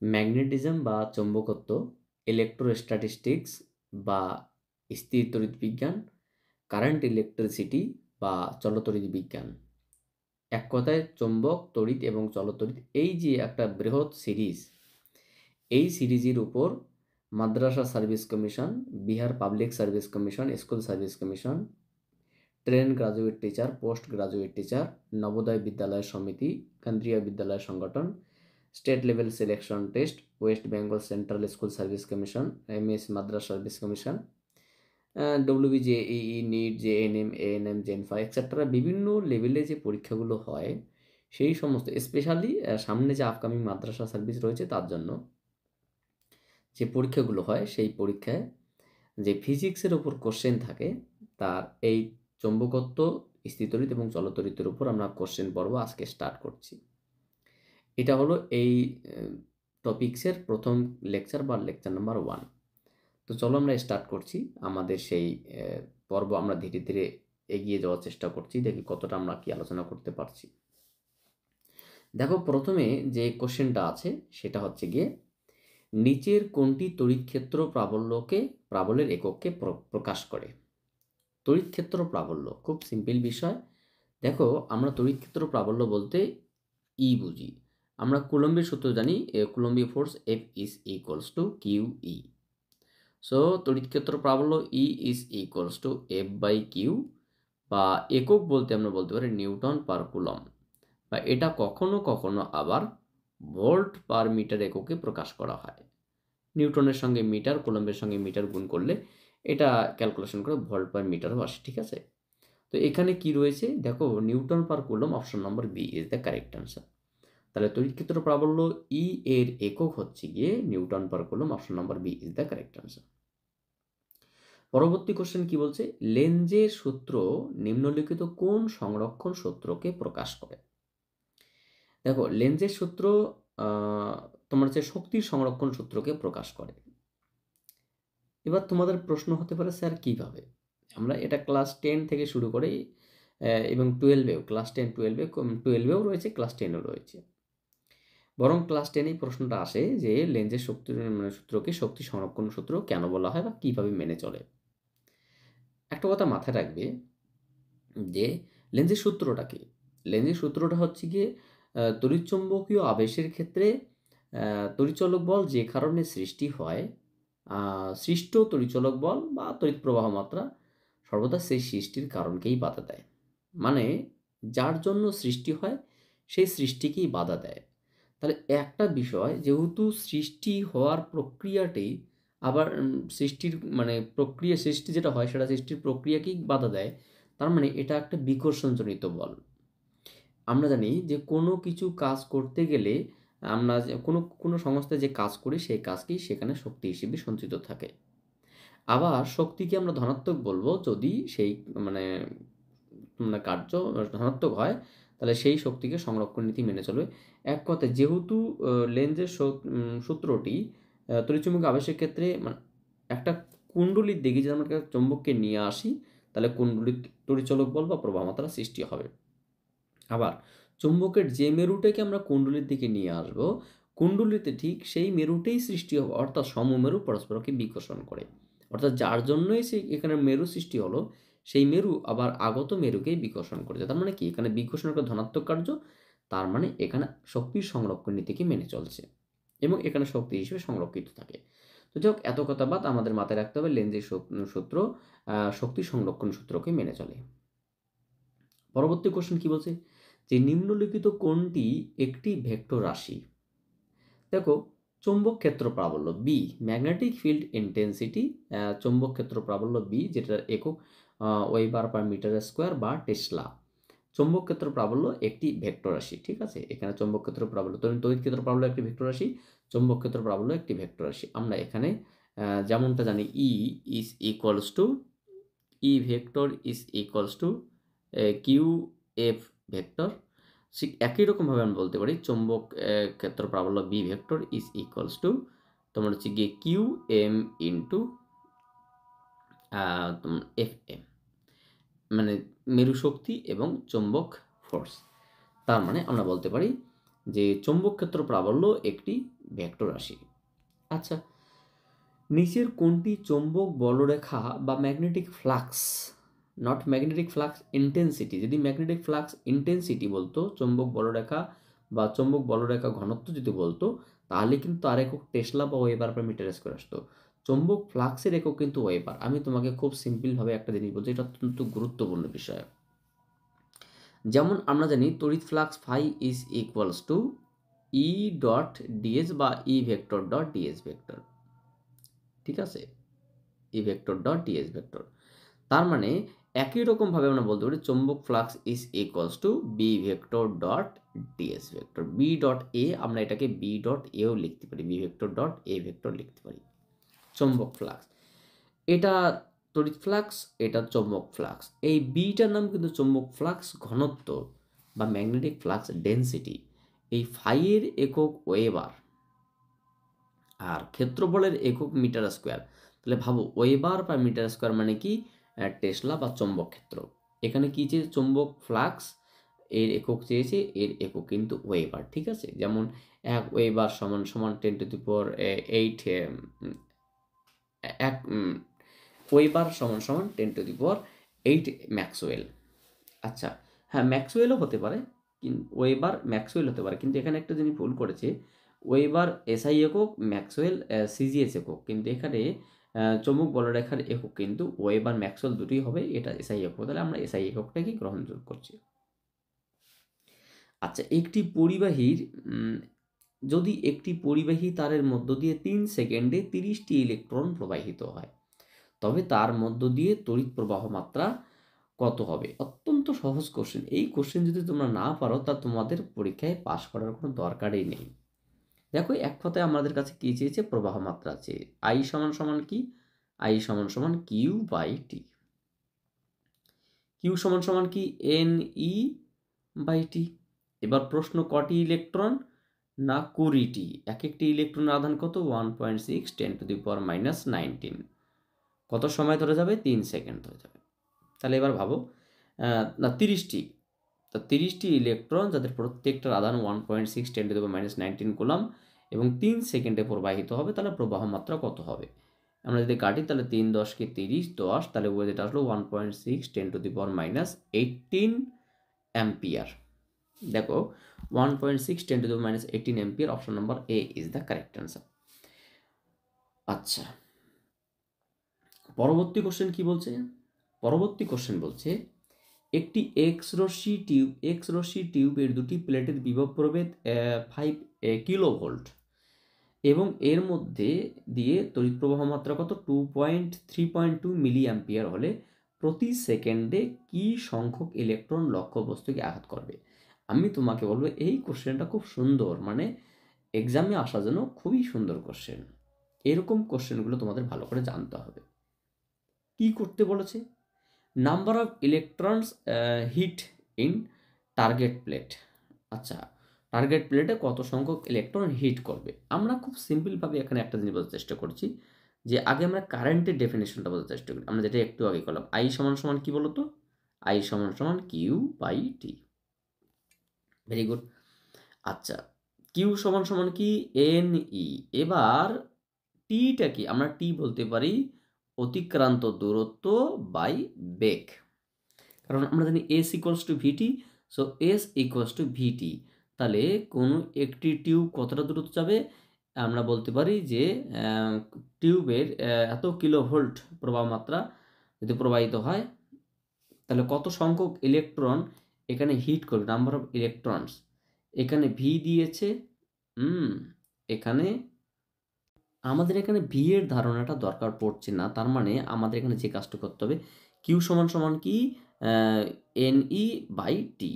Magnetism বা চৌম্বকত্ব, ইলেকট্রোস্ট্যাটিস্টিক্স বা স্থির তড়িৎ বিজ্ঞান, কারেন্ট ইলেকট্রিসিটি বা চলতড়িৎ বিজ্ঞান। এক কথায় চৌম্বক, তড়িৎ এবং চলতড়িৎ এই যে একটা বৃহৎ সিরিজ, এই সিরিজের উপর Madrasah service commission, Bihar public service commission, school service commission, trained graduate teacher, post graduate teacher, Navodaya Vidyalaya Samiti, Kendriya Vidyalaya Sangathan, state level selection test, West Bengal central school service commission, MS Madrasah service commission, WBJEE, NEET, JNM, ANM, জেনফা etcetera বিভিন্ন লেভেলে যে পরীক্ষাগুলো হয় সেই সমস্ত specially সামনে যে আপকামিং মাদ্রাসা সার্ভিস রয়েছে তার জন্য যে পরীক্ষাগুলো হয় সেই পরীক্ষায় যে ফিজিক্সের ওপর কোশ্চেন থাকে তার এই চৌম্বকত্ব, স্থিতড়িৎ এবং চলতড়িতের উপর আমরা কোশ্চেন পর্ব আজকে স্টার্ট করছি। এটা হলো এই টপিক্সের প্রথম লেকচার বা লেকচার নাম্বার 1। তো চলো আমরা স্টার্ট করছি আমাদের সেই পর্ব। আমরা ধীরে ধীরে এগিয়ে যাওয়ার চেষ্টা করছি, দেখি কতটা আমরা কি আলোচনা করতে পারছি। দেখো, প্রথমে যে কোশ্চেনটা আছে সেটা হচ্ছে গিয়ে, নিচের কোনটি তড়িৎ ক্ষেত্র প্রাবল্যের একককে প্রকাশ করে? তড়িৎ ক্ষেত্র প্রাবল্য খুব সিম্পল বিষয়। দেখো, আমরা তড়িৎ ক্ষেত্র প্রাবল্য বলতে ই বুঝি। আমরা কুলম্বের সূত্র জানি, কুলম্বীয় force F is equals to Q E. So তড়িৎ ক্ষেত্র প্রাবল্য E is equals to F by Q, বা একক বলতে আমরা বলতে পারি নিউটন পার কুলম, বা এটা কখনো কখনো আবার ভোল্ট পার মিটার এককে প্রকাশ করা হয়। নিউটনের সঙ্গে মিটার, কুলম্বের সঙ্গে মিটার গুণ করলে এটা ক্যালকুলেশন করে ভোল্ট পার মিটারও আসে, ঠিক আছে? তো এখানে কি রয়েছে দেখো, newton per coulomb, option number B is the correct answer. তাহলে তড়িৎ ক্ষেত্র প্রাবল্য ই এর একক হচ্ছে গিয়ে newton per coulomb, option number B is the correct answer. পরবর্তী কোশ্চেন কি বলছে, লেঞ্জের সূত্র নিম্নলিখিত কোন সংরক্ষণ সূত্রকে প্রকাশ করে? দেখো, লেঞ্জের সূত্র তোমার হচ্ছে শক্তির সংরক্ষণ সূত্রকে প্রকাশ করে। এবার তোমাদের প্রশ্ন হতে পারে, স্যার কিভাবে? আমরা এটা ক্লাস 10 থেকে শুরু করে এবং 12এও, ক্লাস 10 12এও রয়েছে, ক্লাস 10এও রয়েছে। বরং ক্লাস 10এই প্রশ্নটা আসে যে লেঞ্জের সূত্রকে শক্তি সংরক্ষণ সূত্র কেন বলা হয় বা কিভাবে মেনে চলে। একটা কথা মাথায় রাখবে যে লেঞ্জের সূত্রটা কি। লেঞ্জের সূত্রটা হচ্ছে গিয়ে তড়িৎচুম্বকীয় আবেশের ক্ষেত্রে তড়িৎচলক বল যে কারণে সৃষ্টি হয়, সৃষ্ট তড়িৎচলক বল বা তড়িৎ প্রবাহ মাত্রা সর্বদা সেই সৃষ্টির কারণকেই বাধা দেয়। মানে যার জন্য সৃষ্টি হয় সেই সৃষ্টিকেই বাধা দেয়। তাহলে একটা বিষয় যেহেতু সৃষ্টি হওয়ার প্রক্রিয়াটি আবার সৃষ্টির মানে প্রক্রিয়া, সৃষ্টি যেটা হয় সেটা সৃষ্টির প্রক্রিয়াকেই বাধা দেয়, তার মানে এটা একটা বিকর্ষণজনিত বল। আমরা জানি যে কোনো কিছু কাজ করতে গেলে আমরা যে কোনো সংস্থায় যে কাজ করি সেই কাজকেই সেখানে শক্তি হিসেবে সঞ্চিত থাকে। আবার শক্তিকে আমরা ধনাত্মক বলবো যদি সেই মানে মানে কার্য ধনাত্মক হয়, তাহলে সেই শক্তিকে সংরক্ষণ নীতি মেনে চলবে। এক কথায় যেহেতু লেন্জের সূত্রটি তড়িৎচুম্বকীয় আবেশের ক্ষেত্রে মানে একটা কুণ্ডলীর দিকে যদি আমরা একটা চৌম্বককে নিয়ে আসি তাহলে কুণ্ডলীর তড়িৎচলক বল বা প্রবাহ মাত্রা সৃষ্টি হবে। আবার চুম্বকের যে মেরুটাকে আমরা কুণ্ডলীর দিকে নিয়ে আসব, কুণ্ডলীতে ঠিক সেই মেরুটাই সৃষ্টি হবে, অর্থাৎ সমমেরু পরস্পরকে বিকর্ষণ করে। অর্থাৎ যার জন্যই সেই এখানে মেরু সৃষ্টি হলো সেই মেরু আবার আগত মেরুকেই বিকর্ষণ করেছে। তার মানে কি, এখানে বিকর্ষণ একটা ধনাত্মক কার্য, তার মানে এখানে শক্তির সংরক্ষণ নীতিকে মেনে চলছে এবং এখানে শক্তি হিসেবে সংরক্ষিত থাকে। তো যাই হোক, এত কথা বাদ, আমাদের মাথায় রাখতে হবে লেন্জের সূত্র শক্তি সংরক্ষণ সূত্রকে মেনে চলে। পরবর্তী কোশ্চেন কি বলছে, যে নিম্নলিখিত কোনটি একটি ভেক্টর রাশি? দেখো, চৌম্বক ক্ষেত্র প্রাবল্য বি, ম্যাগনেটিক ফিল্ড ইন্টেন্সিটি, চৌম্বক ক্ষেত্র প্রাবল্য বি, যেটার একক ওয়েবার পার মিটার স্কোয়ার বা টেসলা। চৌম্বক ক্ষেত্র প্রাবল্য একটি ভেক্টর রাশি, ঠিক আছে? এখানে চৌম্বক ক্ষেত্র প্রাবল্য, তড়িৎ ক্ষেত্র প্রাবল্য একটি ভেক্টর রাশি, চৌম্বক ক্ষেত্র প্রাবল্য একটি ভেক্টর রাশি। আমরা এখানে যেমনটা জানি E is equals to, E vector is equals to Q F vector. একই রকমভাবে আমরা বলতে পারি চৌম্বক ক্ষেত্র প্রাবল্য B vector is equals to তোমার হচ্ছে গিয়ে Q M into F M, মানে মেরু শক্তি এবং চৌম্বক ফোর্স। তার মানে আমরা বলতে পারি যে চৌম্বক ক্ষেত্র প্রাবল্য একটি ভেক্টর রাশি। আচ্ছা, নিচের কোনটি চৌম্বক বলরেখা বা magnetic flux, not magnetic flux intensity, যদি ম্যাগনেটিক ফ্লাক্স ইন্টেন্সিটি বলতো, চৌম্বক বলরেখা বা চৌম্বক বলরেখা ঘনত্ব যদি বলতো, তাহলে কিন্তু তার একক টেসলা বা ওয়েবার পার মিটার স্কয়ার আসতো। চৌম্বক ফ্লাক্সের একক কিন্তু ওয়েবার। আমি তোমাকে খুব সিম্পলভাবে একটা জিনিস বলছি, এটা অত্যন্ত গুরুত্বপূর্ণ বিষয়। যেমন আমরা জানি তড়িৎ flux phi is equals to E dot DS বা E vector dot DS vector, ঠিক আছে, E vector dot DS vector. তার মানে একই রকমভাবে আমরা বলতে পারি চৌম্বক flux is equals to B vector dot DS vector. B dot A আমরা এটাকে বি ডট এও লিখতে পারি, B vector dot A vector লিখতে পারি। চৌম্বক ফ্লাক্স, এটা তড়িৎ ফ্লাক্স, এটা চৌম্বক ফ্লাক্স। এই বিটার নাম কিন্তু চৌম্বক ফ্লাক্স ঘনত্ব বা ম্যাগনেটিক ফ্লাক্স ডেন্সিটি। এই ফাইয়ের একক ওয়েবার আর ক্ষেত্রফলের একক মিটার স্কোয়ার। তাহলে ভাবো ওয়েবার পার মিটার স্কোয়ার মানে কি, টেসলা বা চৌম্বক ক্ষেত্র। এখানে কি চেয়েছে, চৌম্বক ফ্লাক্স এর একক চেয়েছে, এর একক কিন্তু ওয়েবার, ঠিক আছে। যেমন 1 ওয়েবার সমান সমান 10⁸, 1 ওয়েবার সমান সমান 10⁸ ম্যাক্সওয়েল। আচ্ছা, হ্যাঁ ম্যাক্সওয়েলও হতে পারে, কিন্তু ওয়েবার ম্যাক্সওয়েল হতে পারে, কিন্তু এখানে একটা জিনিস ভুল করেছে, ওয়েবার এসআই একক, ম্যাক্সওয়েল সিজিএস একক, কিন্তু এখানে চৌম্বক বলরেখার একক কিন্তু ওয়েবার ম্যাক্সওয়েল দুটোই হবে, এটা এসআই একক, তাহলে আমরা এসআই এককটাকে গ্রহণযোগ্য করছি। আচ্ছা, একটি পরিবাহীর যদি একটি পরিবাহী তারের মধ্য দিয়ে 3 সেকেন্ডে 30টি ইলেকট্রন প্রবাহিত হয়, তবে তার মধ্য দিয়ে তড়িৎ প্রবাহ মাত্রা কত হবে? অত্যন্ত সহজ কোশ্চেন। এই কোশ্চেন যদি তোমরা না পারো তা তোমাদের পরীক্ষায় পাশ করার কোনো দরকারই নেই। দেখো এক কথায় আমাদের কাছে কি চেয়েছে, প্রবাহ মাত্রা চেয়ে। আই সমান সমান কি, আই সমান সমান কিউ বাই টি। কিউ সমান সমান কি, এন ই বাই টি। এবার প্রশ্ন কটি ইলেকট্রন, না 20টি। এক একটি ইলেকট্রনের আধান কত, 1.6 10⁻⁻19। কত সময় ধরে যাবে, 3 সেকেন্ড ধরে যাবে। তাহলে এবার ভাবো, না 30টি, তো 30টি ইলেকট্রন যাদের প্রত্যেকটার আধান 1.6 10⁻⁻19 কুলম্ব এবং 3 সেকেন্ডে প্রবাহিত হবে, তাহলে প্রবাহ মাত্রা কত হবে? আমরা যদি কাটি তাহলে 3 10 কে 30, 10, তাহলে যেটা আসলো 1.6 10⁻18 অ্যাম্পিয়ার। দেখো 1.6 10⁻18 ampere, option number A is the correct answer. আচ্ছা, পরবর্তী কোশ্চেন কি বলছে, পরবর্তী কোশ্চেন বলছে একটি এক্স রশ্মি টিউবের দুটি প্লেটের বিভব প্রভেদ 5 কিলোভোল্ট এবং এর মধ্যে দিয়ে তড়িৎ প্রবাহ মাত্রা কত, 3.2 মিলি অ্যাম্পিয়ার হলে প্রতি সেকেন্ডে কি সংখ্যক ইলেকট্রন লক্ষ্যবস্তুকে আঘাত করবে? আমি তোমাকে বলবো এই কোশ্চেনটা খুব সুন্দর, মানে এক্সামে আসার জন্য খুবই সুন্দর কোশ্চেন। এরকম কোশ্চেনগুলো তোমাদের ভালো করে জানতে হবে। কি করতে বলেছে, number of electrons hit in target plate. আচ্ছা, টার্গেট প্লেটে কত সংখ্যক ইলেকট্রন হিট করবে? আমরা খুব সিম্পলভাবে এখানে একটা জিনিস বোঝার চেষ্টা করছি, যে আগে আমরা কারেন্টের ডেফিনেশনটা বোঝার চেষ্টা করি। আমরা যেটা একটু আগে করলাম, আই সমান সমান কি বলতো, আই সমান সমান Q by T. Very good. আচ্ছা, কিউ সমান সমান কি, এন ই। এবার টিটা কি, আমরা টি বলতে পারি অতিক্রান্ত দূরত্ব বাই বেগ, কারণ আমরা জানি S equals to VT, so S equals to VT. তাহলে কোনো একটি টিউব কতটা দূরত্ব যাবে, আমরা বলতে পারি যে টিউবের এত কিলোভোল্ট প্রবাহ মাত্রা যদি প্রবাহিত হয়, তাহলে কত সংখ্যক ইলেকট্রন এখানে হিট করবে, নাম্বার অফ ইলেকট্রনস। এখানে ভি দিয়েছে, এখানে আমাদের এখানে ভি এর ধারণাটা দরকার পড়ছে না, তার মানে আমাদের এখানে যে কাজটা করতে হবে, কিউ সমান সমান কি, এন ই বাই টি।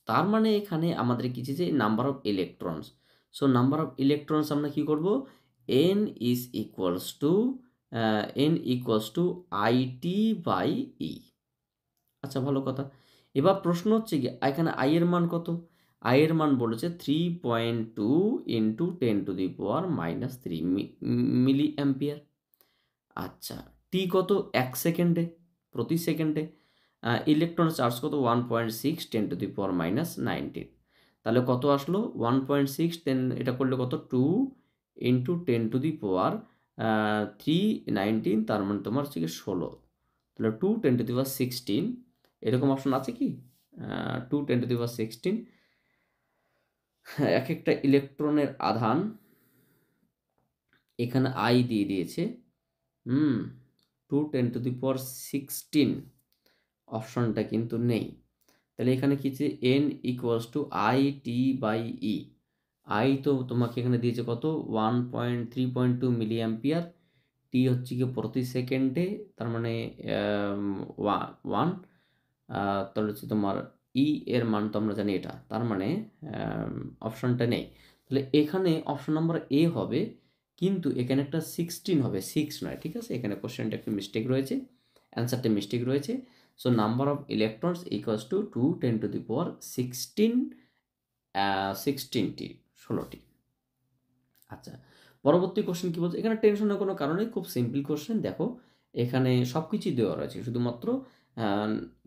তার মানে এখানে আমাদের কি যে number of electrons, so number of electrons আমরা কি করব, N is equals to I T by E. আচ্ছা, ভালো কথা। এবার প্রশ্ন হচ্ছে কি, এখানে আই এর মান কত, আই এর মান বলেছে 3.2 ইন্টু 10⁻³ মিলি অ্যাম্পিয়ার। আচ্ছা, টি কত, 1 সেকেন্ডে, প্রতি সেকেন্ডে। ইলেকট্রন চার্জ কত, 1.6 10⁻⁻19। তাহলে কত আসলো, 1.6 10, এটা করলে কত, 2 ইন্টু 10⁻³ তার মানে তোমার হচ্ছে কি 16, তাহলে 2×10⁻16 এরকম অপশন আছে কি? 2×10⁻16 এক একটা ইলেকট্রনের আধান এখানে আই দিয়ে দিয়েছে। 2×10⁻16 অপশনটা কিন্তু নেই। তাহলে এখানে কি যে n = IT/E, আই তো তোমাকে এখানে দিয়েছে কত 1.3.2 মিলি অ্যাম্পিয়ার, টি হচ্ছে কি প্রতি সেকেন্ডে, তার মানে 1, তাহলে হচ্ছে তোমার ই এর মান তো আমরা জানি এটা, তার মানে অপশনটা নেই। তাহলে এখানে অপশন নাম্বার এ হবে, কিন্তু এখানে একটা 16 হবে, 6 নয়। ঠিক আছে, এখানে কোশ্চেনটা একটু মিস্টেক রয়েছে, অ্যান্সারটা মিস্টেক রয়েছে। So number of electrons equals to 2×10⁻16, 16টি, 16টি। আচ্ছা, পরবর্তী কোশ্চেন কি বলছে? এখানে টেনশনের কোনো কারণে, খুব সিম্পল কোশ্চেন। দেখো এখানে সব কিছুই দেওয়া রয়েছে, শুধুমাত্র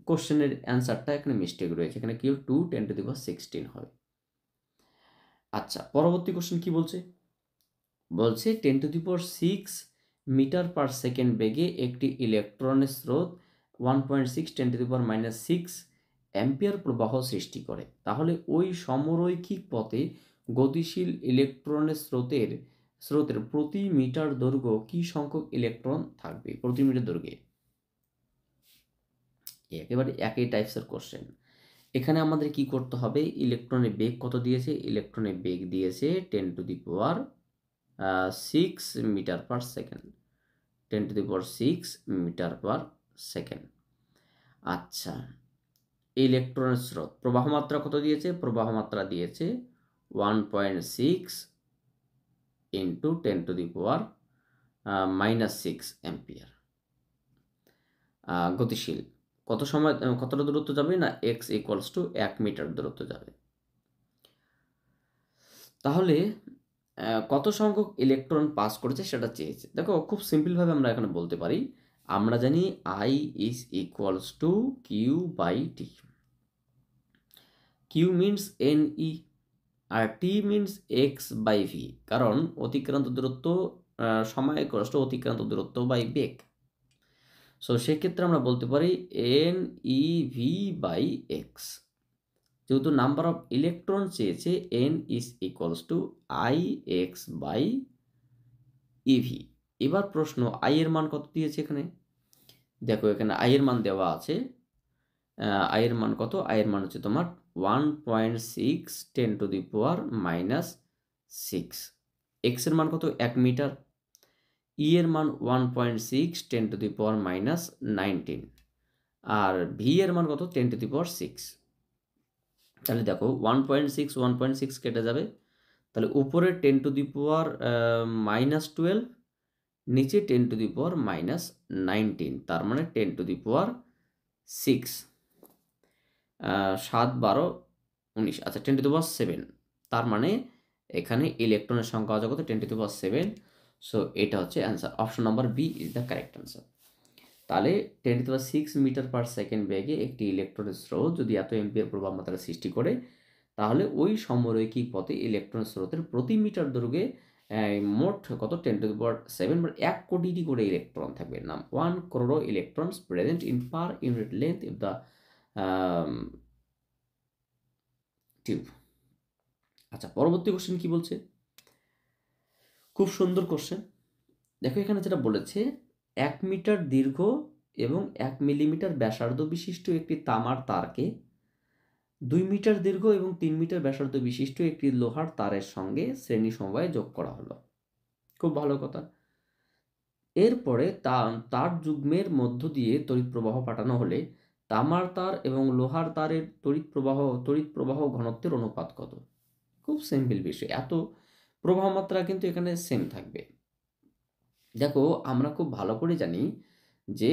কোশ্চেনের অ্যান্সারটা এখানে মিস্টেক রয়েছে। এখানে কি 2×10⁻16 হবে। আচ্ছা, পরবর্তী কোশ্চেন কি বলছে? বলছে 10⁶ মিটার পার সেকেন্ড বেগে একটি ইলেকট্রনের স্রোত 1.6 10⁻⁻6 অ্যাম্পিয়ার প্রবাহ সৃষ্টি করে, তাহলে ওই সমরৈখিক পথে গতিশীল ইলেকট্রনের স্রোতের প্রতি মিটার দৈর্ঘ্য কি সংখ্যক ইলেকট্রন থাকবে প্রতি মিটার দৈর্ঘ্যে? একেবারে একই টাইপসের কোশ্চেন। এখানে আমাদের কি করতে হবে? ইলেকট্রনের বেগ কত দিয়েছে? ইলেকট্রনের বেগ দিয়েছে 10⁶ metre per second, 10⁶ metre per second. আচ্ছা, ইলেকট্রনের স্রোত প্রবাহ মাত্রা কত দিয়েছে? প্রবাহ মাত্রা দিয়েছে 1.6 ইন্টু 10⁻⁻6 অ্যাম্পিয়ার। গতিশীল কত সময়, কতটা দূরত্ব যাবে? না, x = 1 মিটার দূরত্ব যাবে। তাহলে কত সংখ্যক ইলেকট্রন পাস করেছে সেটা চেয়েছে। দেখো খুব সিম্পলভাবে আমরা এখানে বলতে পারি, আমরা জানি I = Q/T। Q means NE আর T মিনস x/v, কারণ অতিক্রান্ত দূরত্ব সময় = অতিক্রান্ত দূরত্ব বাই বেগ। সো সেক্ষেত্রে আমরা বলতে পারি NeV/x। যেহেতু নাম্বার অফ ইলেকট্রন চেয়েছে, n = Ix/eV। এবার প্রশ্ন, i এর মান কত দিয়েছে এখানে? দেখো এখানে i এর মান দেওয়া আছে। i এর মান কত? i এর মান হচ্ছে তোমার 1.6 10⁻⁻6। x এর মান কত? 1 মিটার। e এর মান 1.6 10⁻⁻19, আর v এর মান কত? 10⁶। তাহলে দেখো 1.6 1.6 কেটে যাবে, তাহলে উপরে 10⁻⁻12, নিচে 10⁻⁻19, তার মানে 10⁻6, 7 12 19, আচ্ছা 10⁻7, তার মানে এখানে ইলেকট্রনের সংখ্যা আছে কত? 10⁻7। সো এটা হচ্ছে answer, option number B is the correct answer. তাহলে 10⁻6 মিটার পার সেকেন্ড বেগে একটি ইলেকট্রনের স্রোত যদি এত এম্পিয়ার প্রবাহ মাত্রা সৃষ্টি করে, তাহলে ওই সমরৈখিক পথে ইলেকট্রন স্রোতের প্রতি মিটার দৈর্ঘ্যে মোট কত? 10⁻7, মানে 1 কোটিটি করে ইলেকট্রন থাকবে। নাম 1 crore electrons present in per unit length if the tube. আচ্ছা, পরবর্তী কোশ্চেন কি বলছে? খুব সুন্দর কোশ্চেন। দেখো এখানে যেটা বলেছে, 1 মিটার দীর্ঘ এবং 1 মিলিমিটার ব্যাসার্ধ বিশিষ্ট একটি তামার তারকে 2 মিটার দীর্ঘ এবং 3 মিটার ব্যাসার্ধ বিশিষ্ট একটি লোহার তারের সঙ্গে শ্রেণী সমবায়ে যোগ করা হলো। খুব ভালো কথা। এরপরে তার যুগ্মের মধ্য দিয়ে তড়িৎ প্রবাহ পাঠানো হলে তামার তার এবং লোহার তারের তড়িৎ প্রবাহ ঘনত্বের অনুপাত কত? খুব সিম্পল বিষয়, এত প্রবাহ মাত্রা কিন্তু এখানে সেম থাকবে। দেখো আমরা খুব ভালো করে জানি যে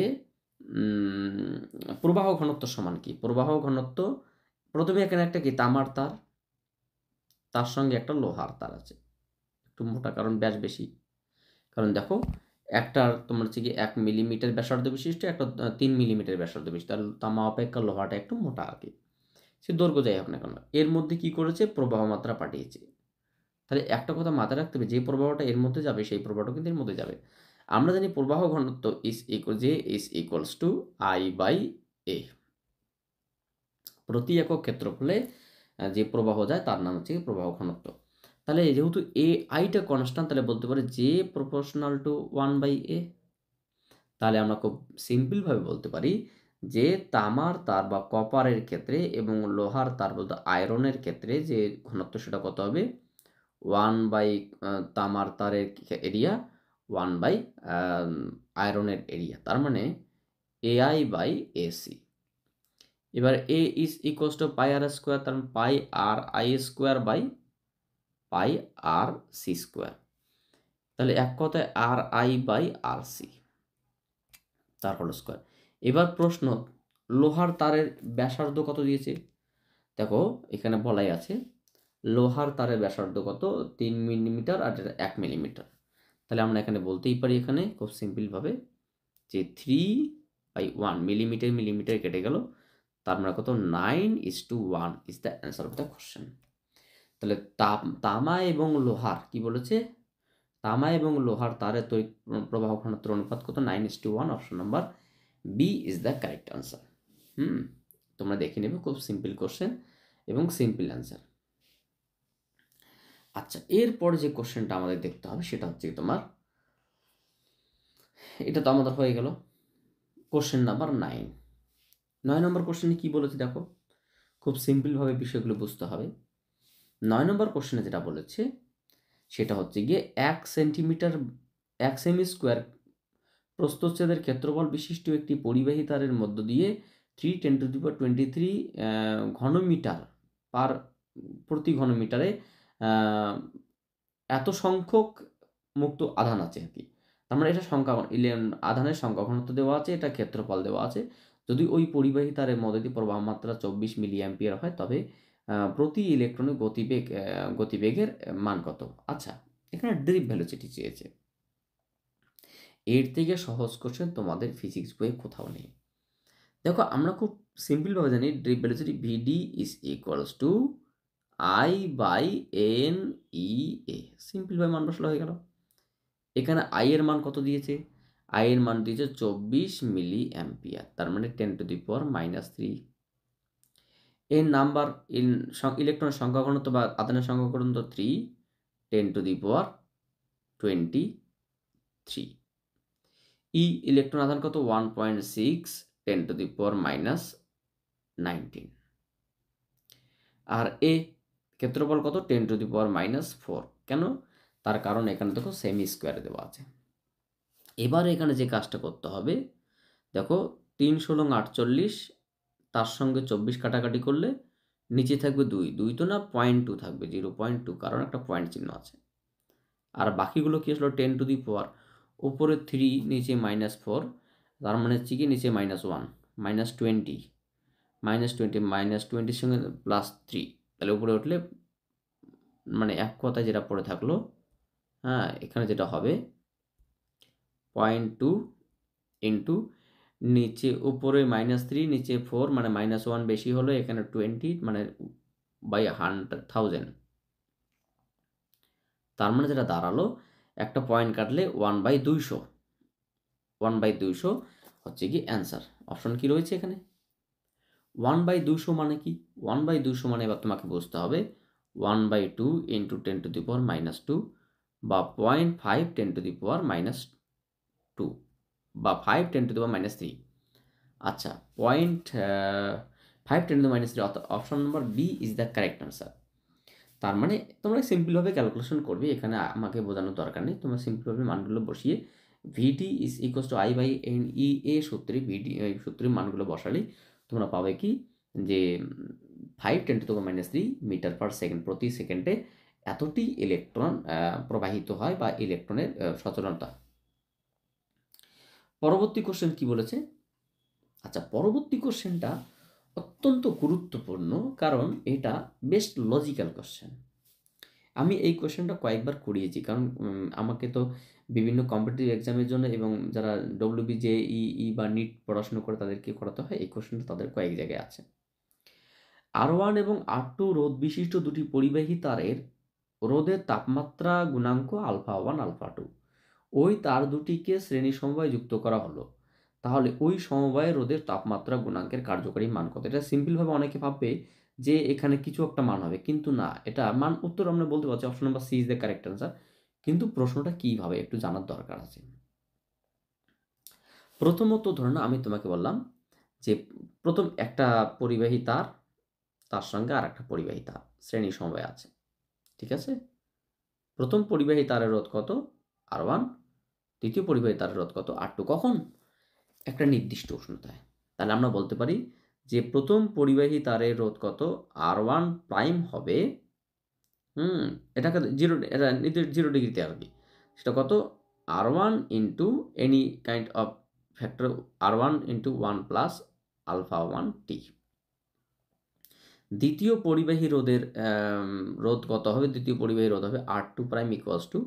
প্রবাহ ঘনত্ব সমান কি? প্রবাহ ঘনত্ব প্রথমে এখানে একটা কি তামার তার, তার সঙ্গে একটা লোহার তার আছে, একটু মোটা কারণ ব্যাস বেশি। কারণ দেখো একটা তোমার হচ্ছে কি 1 মিলিমিটার ব্যাসার্ধ বিশিষ্ট, একটা 3 মিলিমিটার ব্যাসার্ধ বিশিষ্ট, তার তামা অপেক্ষা লোহাটা একটু মোটা আর কি, সে দৈর্ঘ্য যাই হোক না কেন। এর মধ্যে কি করেছে? প্রবাহ মাত্রা পাঠিয়েছে। তাহলে একটা কথা মাথায় রাখতে হবে, যে প্রবাহটা এর মধ্যে যাবে সেই প্রবাহটা কিন্তু এর মধ্যে যাবে। আমরা জানি প্রবাহ ঘনত্ব ইজ টু আই বাই এ। প্রতি একক ক্ষেত্রফলে যে প্রবাহ যায় তার নাম হচ্ছে প্রবাহ ঘনত্ব। তাহলে যেহেতু এ আইটা কনস্ট্যান্ট, তাহলে বলতে পারি জে প্রপোর্শনাল টু 1/a। তাহলে আমরা খুব সিম্পলভাবে বলতে পারি যে তামার তার বা কপারের ক্ষেত্রে এবং লোহার তার বলতে আয়রনের ক্ষেত্রে যে ঘনত্ব সেটা কত হবে, 1 বাই তামার তারের এরিয়া 1 বাই আয়রনের এরিয়া, তার মানে এআই বাই এসি। এবার A is equals to pi R square, তার মানে pi R I square by pi R C square. তাহলে এক কথায় R I by R C তার হোল স্কোয়ার। এবার প্রশ্ন, লোহার তারের ব্যাসার্ধ কত দিয়েছে? দেখো এখানে বলাই আছে লোহার তারের ব্যাসার্ধ কত, 3 মিলিমিটার আর এটা 1 মিলিমিটার। তাহলে আমরা এখানে বলতেই পারি এখানে খুব সিম্পলভাবে যে 3/1 মিলিমিটার মিলিমিটার কেটে গেল, তার মানে কত 9:1 is the answer of the question. তাহলে তামা এবং লোহার কি বলেছে, তামা এবং লোহার তারের তড়িৎ প্রবাহ ঘনত্বের অনুপাত কত, 9:1। Option number B is the correct answer. তোমরা দেখে নেবে, খুব সিম্পল কোশ্চেন এবং সিম্পল অ্যান্সার। আচ্ছা, এরপরে যে কোশ্চেনটা আমাদের দেখতে হবে সেটা হচ্ছে তোমার, এটা তো আমাদের হয়ে গেল কোশ্চেন নাম্বার 9 নম্বর কোশ্চেনে কি বলেছে দেখো, খুব সিম্পলভাবে বিষয়গুলো বুঝতে হবে। 9 নম্বর কোশ্চেনে যেটা বলেছে সেটা হচ্ছে গিয়ে 1 সেন্টিমিটার 1 সেমি স্কোয়ার প্রস্থচ্ছেদের ক্ষেত্রফল বিশিষ্ট একটি পরিবাহী তারের মধ্য দিয়ে 3×10⁻23 ঘনমিটার প্রতি ঘনমিটারে এত সংখ্যক মুক্ত আধান আছে আর কি। তার মানে এটা আধানের সংখ্যা ঘনত্ব দেওয়া আছে, এটা ক্ষেত্রফল দেওয়া আছে। যদি ওই পরিবাহী তারের মধ্যে দিয়ে প্রবাহ মাত্রা 24 মিলি অ্যাম্পিয়ার হয়, তবে প্রতি ইলেকট্রনের গতিবেগের মান কত? আচ্ছা, এখানে ড্রিপ ভেলোসিটি চেয়েছে। এর থেকে সহজ কোশ্চেন তোমাদের ফিজিক্স বইয়ে কোথাও নেই। দেখো আমরা খুব সিম্পলভাবে জানি drift velocity VD is equals to I by N E A. সিম্পলভাবে মান বসানো হয়ে গেল। এখানে আই এর মান কত দিয়েছে? আই এর মান দিয়েছে 24 মিলি অ্যাম্পিয়ার, তার মানে 10⁻³ এর নাম্বার ইলেকট্রনের সংখ্যা ঘনত্ব বা আধানের সংখ্যা ঘনত্ব 3, 10⁻23। ইলেকট্রন আধান কত? 1.6, 10⁻19। আর এ ক্ষেত্রফল কত? 10⁻⁴। কেন? তার কারণ এখানে দেখো সেমি স্কোয়ারে দেওয়া আছে। এবার এখানে যে কাজটা করতে হবে, দেখো 3 × 48, তার সঙ্গে 24 কাটাকাটি করলে নিচে থাকবে 2 তো না, 0.2 থাকবে, 0.2, কারণ একটা পয়েন্ট চিহ্ন আছে। আর বাকিগুলো কি আসলো 10⁻, উপরে 3, নিচে -4, তার মানে হচ্ছে কি নিচে -1, -20, -20 সঙ্গে +3, তাহলে উপরে উঠলে মানে এক কথায় যেটা পড়ে থাকলো, হ্যাঁ এখানে যেটা হবে 0.2 ইন্টু নিচে উপরে -3 নিচে 4 মানে -1 বেশি হলো, এখানে 20 মানে বাই 100,000, তার মানে যেটা দাঁড়ালো একটা পয়েন্ট কাটলে 1/200 হচ্ছে কি অ্যান্সার। অপশন কি রয়েছে এখানে? 1/200 মানে কি? 1/200 মানে এবার তোমাকে বুঝতে হবে 1/2 ইন্টু 10⁻², বা 0.5 10⁻², বা 5 10⁻³ আচ্ছা 0.5 10⁻³ অর্থাৎ option number B is the correct answer. তার মানে তোমরা সিম্পলভাবে ক্যালকুলেশন করবে, এখানে আমাকে বোঝানোর দরকার নেই, তোমরা সিম্পলভাবে মানগুলো বসিয়ে VD is equals to I by N E A সূত্রে সূত্রের মানগুলো বসালেই তোমরা পাবে কি যে 5 10⁻³ মিটার পার সেকেন্ড, প্রতি সেকেন্ডে এতটি ইলেকট্রন প্রবাহিত হয় বা ইলেকট্রনের সচলনতা। পরবর্তী কোশ্চেন কি বলেছে? আচ্ছা, পরবর্তী কোশ্চেনটা অত্যন্ত গুরুত্বপূর্ণ, কারণ এটা বেশ লজিক্যাল কোশ্চেন। আমি এই কোশ্চেনটা কয়েকবার করিয়েছি, কারণ আমাকে তো বিভিন্ন কম্পিটিটিভ এক্সামের জন্য এবং যারা WBJEE বা নিট পড়াশুনো করে তাদেরকে করাতে হয়, এই কোশ্চেনটা তাদের কয়েক জায়গায় আছে। R1 এবং R2 রোধ বিশিষ্ট দুটি পরিবাহী তারের রোদের তাপমাত্রা গুণাঙ্ক আলফা 1 আলফা 2, ওই তার দুটিকে শ্রেণী সমবায়ে যুক্ত করা হলো, তাহলে ওই সমবায়ে রোদের তাপমাত্রা গুণাঙ্কের কার্যকরী মান কত? এটা সিম্পলভাবে অনেকে ভাববে যে এখানে কিছু একটা মান হবে, কিন্তু না, এটা মান উত্তর আমরা বলতে পারছি option number C is the correct answer. কিন্তু প্রশ্নটা কীভাবে একটু জানার দরকার আছে। প্রথমত ধরো না, আমি তোমাকে বললাম যে প্রথম একটা পরিবাহী তার, তার সঙ্গে আর একটা পরিবাহী তার শ্রেণী সমবায়ে আছে, ঠিক আছে? প্রথম পরিবাহী তারের রোধ কত? R1, দ্বিতীয় পরিবাহী তারের রোধ কত? R2। কখন? একটা নির্দিষ্ট উষ্ণতায়। তাহলে আমরা বলতে পারি যে প্রথম পরিবাহী তারের রোধ কত? R1 প্রাইম হবে, এটাকে এটা 0 ডিগ্রিতে আসবে। সেটা কত? R1 into any kind of factor R1 into 1 plus alpha 1 T. দ্বিতীয় পরিবাহী রোধের রোধ কত হবে? দ্বিতীয় পরিবাহী রোধ হবে R2 prime equals to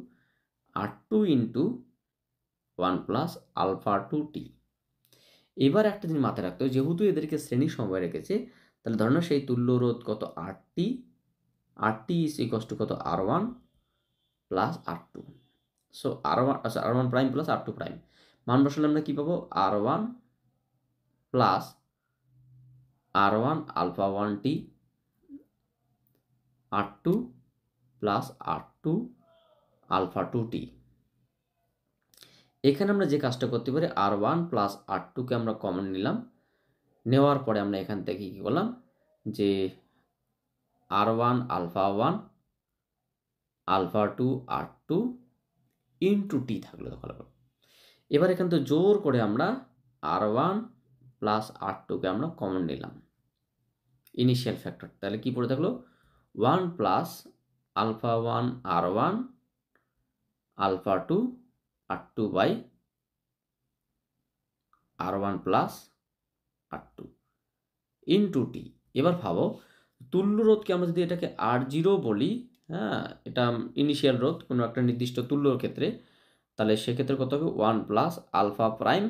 R2 into 1 plus alpha 2 T. এবার একটা জিনিস মাথায় রাখতে হবে, যেহেতু এদেরকে শ্রেণী সমবায়ে রেখেছে, তাহলে ধরো না সেই তুল্য রোধ কত? R T is equals two কত? R1 plus R2। So R1 prime plus R2 prime মান বসালে আমরা কী পাবো? R1 প্লাস R1 আলফা 1 টি, R2 প্লাস R2 আলফা 2 টি। এখানে আমরা যে কাজটা করতে পারি, R1 প্লাস R2কে আমরা কমন নিলাম, নেওয়ার পরে আমরা এখান থেকে কী করলাম যে R1 alpha 1 alpha 2 R2 into টি থাকলো দখল করো। এবার এখান থেকে জোর করে আমরা R1 প্লাস R2কে আমরা কমন নিলাম, ইনিশিয়াল ফ্যাক্টর। তাহলে কি পড়ে থাকলো? 1 plus alpha 1 R1 alpha 2 R2 by R1 plus R2 into T. এবার ভাবো, তুল্য রোধকে আমরা যদি এটাকে R0 বলি, হ্যাঁ, এটা ইনিশিয়াল রোধ কোনো একটা নির্দিষ্ট তুল্যর ক্ষেত্রে, তাহলে সেক্ষেত্রে কত হবে? 1 প্লাস আলফা প্রাইম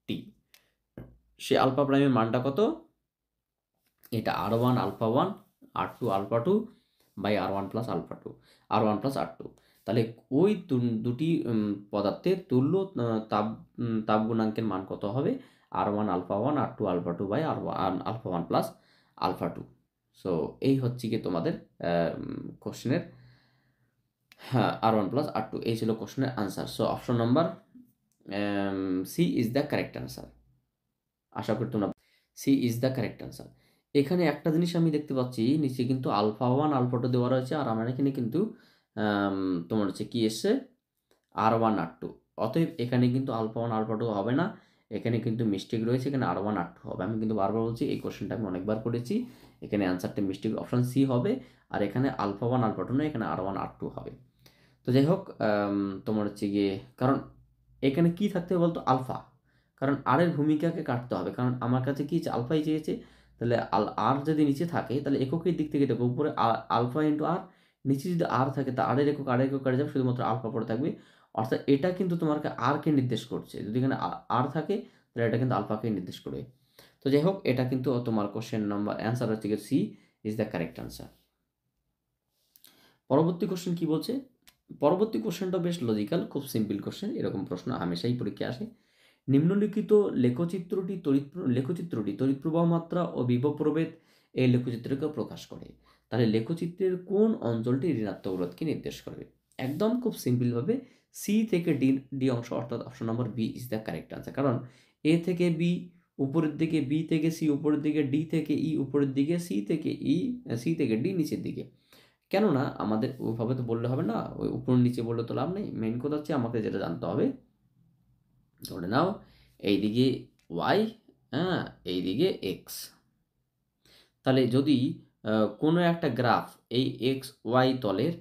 টি। সে আলফা প্রাইমের মানটা কত? এটা R1 alpha 1 R2 alpha 2 by R1 plus alpha 2 R1 plus R2। তাহলে ওই দুটি পদার্থের তুল্য তাপ গুণাঙ্কের মান কত হবে? R1 alpha 1 R2 alpha 2 by R1 alpha 1 plus alpha 2। So এই হচ্ছে কি তোমাদের কোশ্চেনের, হ্যাঁ, R1 প্লাস R2, এই ছিল কোশ্চেনের answer. So option number C is the correct answer. আশা করি তোমরা C is the correct answer. এখানে একটা জিনিস আমি দেখতে পাচ্ছি, নিচে কিন্তু আলফা 1 আলফা 2 দেওয়া রয়েছে, আর আমার এখানে কিন্তু তোমার হচ্ছে কি এসছে? R1 R2। অতএব এখানে কিন্তু আলফা 1 আলফা 2 হবে না, এখানে কিন্তু মিস্টেক রয়েছে, এখানে R1 R2 হবে। আমি কিন্তু বারবার বলছি, এই কোশ্চেনটা আমি অনেকবার করেছি, এখানে অ্যান্সারটা মিস্টেক অপশন সি হবে, আর এখানে আলফা 1 আলফা 2 নয়, এখানে R1 R2 হবে। তো যাই হোক, তোমার হচ্ছে গিয়ে, কারণ এখানে কি থাকতে হবে বলতো? আলফা। কারণ আর এর ভূমিকাকে কাটতে হবে, কারণ আমার কাছে কি আলফাই চেয়েছে, তাহলে আর যদি নিচে থাকে তাহলে এককের দিক থেকে দেখো, উপরে আলফা ইন্টু আর, নিচে যদি আর থাকে তা আর একক কাটে যাবে, শুধুমাত্র আলফা পড়ে থাকবে। অর্থাৎ এটা কিন্তু তোমাকে আরকে নির্দেশ করছে, যদি এখানে আর থাকে তাহলে এটা কিন্তু আলফাকে নির্দেশ করবে। তো যাই হোক, এটা কিন্তু তোমার কোশ্চেন নাম্বার অ্যান্সার হচ্ছে গিয়ে C is the correct answer. পরবর্তী কোশ্চেন কি বলছে? পরবর্তী কোশ্চেনটা বেশ লজিক্যাল, খুব সিম্পল কোশ্চেন, এরকম প্রশ্ন হামেশাই পরীক্ষায় আসে। নিম্নলিখিত লেখচিত্রটি তড়িৎ প্রবাহ মাত্রা ও বিভব প্রভেদ এই লেখচিত্রকে প্রকাশ করে। তাহলে লেখচিত্রের কোন অঞ্চলটি ঋণাত্মক রোধকে নির্দেশ করবে? একদম খুব সিম্পলভাবে সি থেকে ডি অংশ, অর্থাৎ option number B is the correct answer. কারণ এ থেকে বি উপরের দিকে, বি থেকে সি উপরের দিকে, ডি থেকে ই উপরের দিকে, সি থেকে ডি নিচের দিকে। কেননা আমাদের ওইভাবে তো বললে হবে না, ওই উপর নিচে বললে তো লাভ নেই। মেইন কথা হচ্ছে আমাকে যেটা জানতে হবে, ধরে নাও এইদিকে ওয়াই, হ্যাঁ, এইদিকে এক্স। তাহলে যদি কোনো একটা গ্রাফ এই এক্স ওয়াই তলের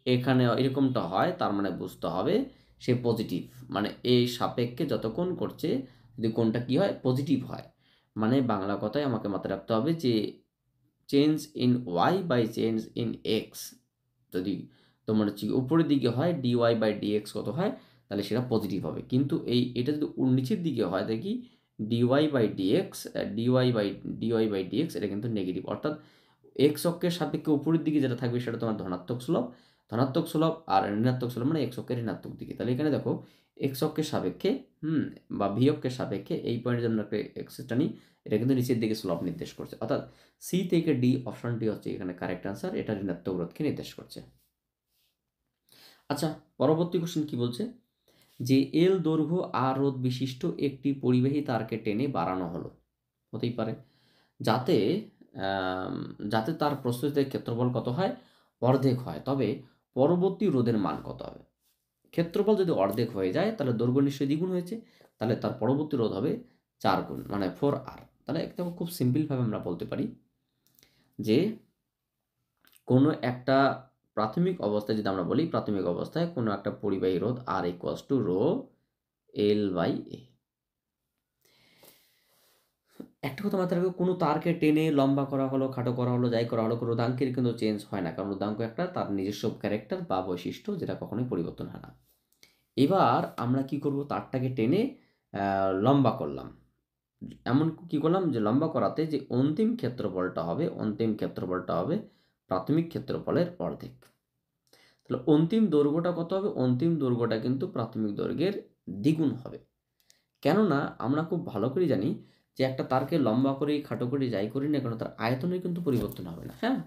এখানে এরকমটা হয়, তার মানে বুঝতে হবে সে পজিটিভ, মানে এই সাপেক্ষে যত কোণ করছে, যদি কোণটা কী হয়? পজিটিভ হয়। মানে বাংলা কথায় আমাকে মাথায় রাখতে হবে যে change in Y by change in X যদি তোমার হচ্ছে উপরের দিকে হয়, ডিওয়াই বাই ডিএক্স কত হয়, তাহলে সেটা পজিটিভ হবে। কিন্তু এটা যদি নিচের দিকে হয়, দেখি ডিওয়াই বাই ডিএক্স এটা কিন্তু নেগেটিভ। অর্থাৎ এক্স অক্ষের সাপেক্ষে উপরের দিকে যেটা থাকবে সেটা তোমার ধনাত্মক স্লোপ, ধনাত্মক সুলভ আর ঋণাত্মক সুলভ মানে এক্স অক্ষের ঋণাত্মক দিকে। তাহলে এখানে দেখো এক্স অক্ষের সাপেক্ষে বা ভি অক্ষের সাপেক্ষে এই পয়েন্টে যেমন একটা এক্সেসটা নিই, এটা কিন্তু নিচের দিকে সুলভ নির্দেশ করছে, অর্থাৎ সি থেকে ডি অপশনটি হচ্ছে এখানে কারেক্ট আনসার, এটা ঋণাত্মক রোধকে নির্দেশ করছে। আচ্ছা, পরবর্তী কোশ্চেন কি বলছে, যে এল দৈর্ঘ্য আর রোধ বিশিষ্ট একটি পরিবাহী তারকে টেনে বাড়ানো হলো, হতেই পারে, যাতে যাতে তার প্রস্থচ্ছেদের ক্ষেত্রফল কত হয়, অর্ধেক হয়, তবে পরবর্তী রোধের মান কত হবে। ক্ষেত্রফল যদি অর্ধেক হয়ে যায় তাহলে দৈর্ঘ্য নিশ্চয়ই দ্বিগুণ হয়েছে, তাহলে তার পরবর্তী রোধ হবে 4 গুণ মানে 4R। তাহলে একদম খুব সিম্পলভাবে আমরা বলতে পারি যে কোনো একটা প্রাথমিক অবস্থায় যদি আমরা বলি, প্রাথমিক অবস্থায় কোনো একটা পরিবাহী রোধ R equals to rho L by A. একটা কথা মাথায় রাখবে, কোনো তারকে টেনে লম্বা করা হলো, খাটো করা হলো, যাই করা হলো, কোনো রোধাঙ্কের কিন্তু চেঞ্জ হয় না, কারণ রোধাঙ্ক একটা তার নিজস্ব ক্যারেক্টার বা বৈশিষ্ট্য, যেটা কখনোই পরিবর্তন হয় না। এবার আমরা কি করব, তারটাকে টেনে লম্বা করলাম, এমন কি করলাম যে লম্বা করাতে যে অন্তিম ক্ষেত্রফলটা হবে প্রাথমিক ক্ষেত্রফলের অর্ধেক। তাহলে অন্তিম দৈর্ঘ্যটা কত হবে, অন্তিম দৈর্ঘ্যটা কিন্তু প্রাথমিক দৈর্ঘ্যের দ্বিগুণ হবে। কেননা আমরা খুব ভালো করে জানি যে একটা তারকে লম্বা করে খাটো করে যাই করি না কেন, তার আয়তনের কিন্তু পরিবর্তন হবে না। হ্যাঁ,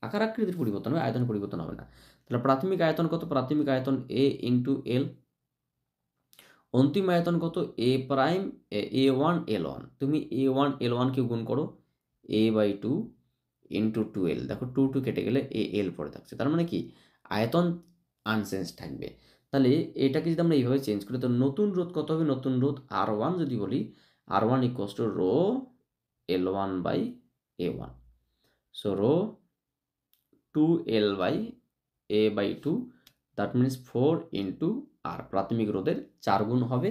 আকার আকৃতির পরিবর্তন হবে, আয়তন পরিবর্তন হবে না। তাহলে প্রাথমিক আয়তন কত, প্রাথমিক আয়তন এ ইন্টু এল, অন্তিম আয়তন কত এ প্রাইম এ ওয়ান এল ওয়ান। তুমি এ ওয়ান এল ওয়ানকে গুণ করো এ বাই টু ইন্টু টু এল, দেখো টু টু কেটে গেলে এ এল পড়ে থাকছে, তার মানে কি আয়তন আনচেঞ্জ থাকবে। তাহলে এটাকে যদি আমরা এইভাবে চেঞ্জ করি, তো নতুন রোধ কত হবে, নতুন রোধ আর ওয়ান যদি বলি, R one equals to rho L one by A one, so rho two L by A by two, that means 4 into R, প্রাথমিক রোধের 4 গুণ হবে।